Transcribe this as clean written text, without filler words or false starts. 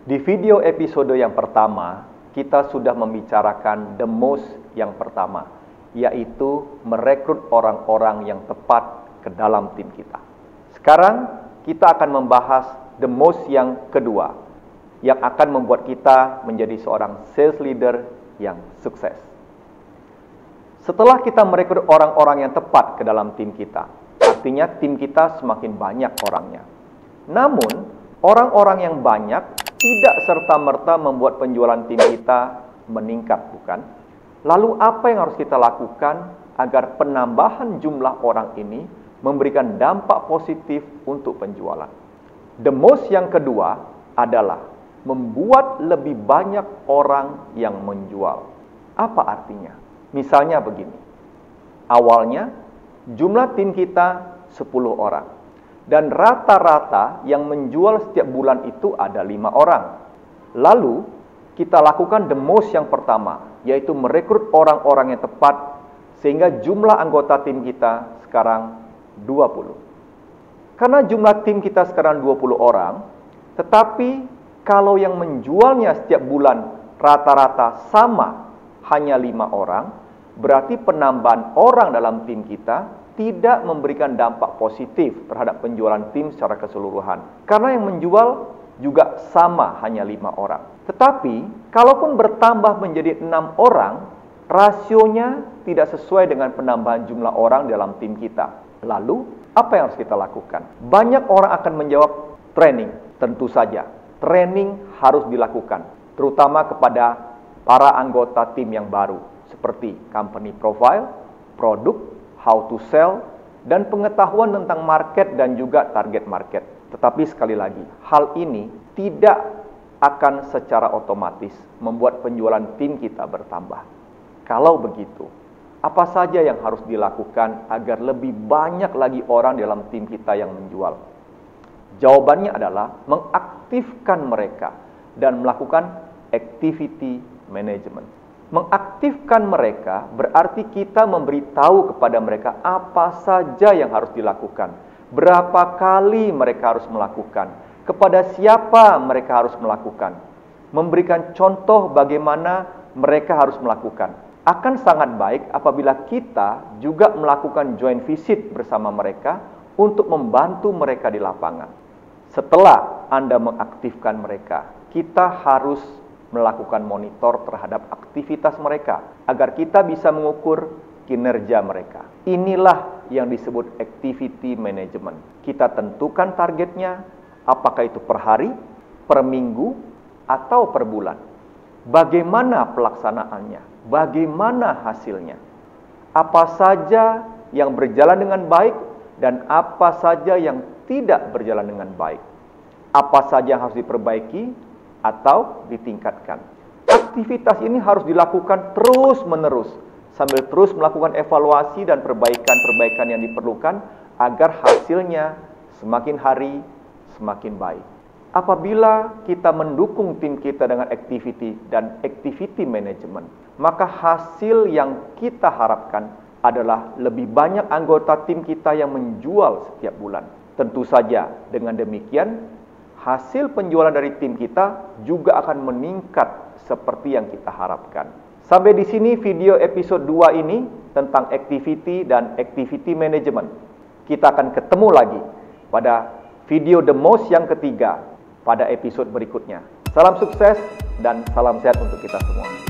Di video episode yang pertama, kita sudah membicarakan the most yang pertama, yaitu merekrut orang-orang yang tepat ke dalam tim kita. Sekarang, kita akan membahas the most yang kedua, yang akan membuat kita menjadi seorang sales leader yang sukses. Setelah kita merekrut orang-orang yang tepat ke dalam tim kita, artinya tim kita semakin banyak orangnya. Namun, orang-orang yang banyak tidak serta-merta membuat penjualan tim kita meningkat, bukan? Lalu apa yang harus kita lakukan agar penambahan jumlah orang ini memberikan dampak positif untuk penjualan? The most yang kedua adalah membuat lebih banyak orang yang menjual. Apa artinya? Misalnya begini, awalnya jumlah tim kita 10 orang. Dan rata-rata yang menjual setiap bulan itu ada 5 orang. Lalu, kita lakukan the most yang pertama, yaitu merekrut orang-orang yang tepat, sehingga jumlah anggota tim kita sekarang 20. Karena jumlah tim kita sekarang 20 orang, tetapi kalau yang menjualnya setiap bulan rata-rata sama, hanya 5 orang, berarti penambahan orang dalam tim kita tidak memberikan dampak positif terhadap penjualan tim secara keseluruhan. Karena yang menjual juga sama, hanya 5 orang. Tetapi, kalaupun bertambah menjadi 6 orang, rasionya tidak sesuai dengan penambahan jumlah orang dalam tim kita. Lalu, apa yang harus kita lakukan? Banyak orang akan menjawab training. Tentu saja, training harus dilakukan, terutama kepada para anggota tim yang baru, seperti company profile, produk, how to sell, dan pengetahuan tentang market dan juga target market. Tetapi sekali lagi, hal ini tidak akan secara otomatis membuat penjualan tim kita bertambah. Kalau begitu, apa saja yang harus dilakukan agar lebih banyak lagi orang dalam tim kita yang menjual? Jawabannya adalah mengaktifkan mereka dan melakukan activity management. Mengaktifkan mereka berarti kita memberitahu kepada mereka apa saja yang harus dilakukan, berapa kali mereka harus melakukan, kepada siapa mereka harus melakukan, memberikan contoh bagaimana mereka harus melakukan. Akan sangat baik apabila kita juga melakukan joint visit bersama mereka untuk membantu mereka di lapangan. Setelah Anda mengaktifkan mereka, kita harus melakukan monitor terhadap aktivitas mereka agar kita bisa mengukur kinerja mereka. Inilah yang disebut activity management. Kita tentukan targetnya, apakah itu per hari, per minggu, atau per bulan. Bagaimana pelaksanaannya? Bagaimana hasilnya? Apa saja yang berjalan dengan baik dan apa saja yang tidak berjalan dengan baik? Apa saja yang harus diperbaiki atau ditingkatkan. Aktivitas ini harus dilakukan terus-menerus, sambil terus melakukan evaluasi dan perbaikan-perbaikan yang diperlukan agar hasilnya semakin hari semakin baik. Apabila kita mendukung tim kita dengan activity dan activity management, maka hasil yang kita harapkan adalah lebih banyak anggota tim kita yang menjual setiap bulan. Tentu saja dengan demikian, hasil penjualan dari tim kita juga akan meningkat seperti yang kita harapkan. Sampai di sini video episode 2 ini tentang activity dan activity management. Kita akan ketemu lagi pada video the most yang ketiga pada episode berikutnya. Salam sukses dan salam sehat untuk kita semua.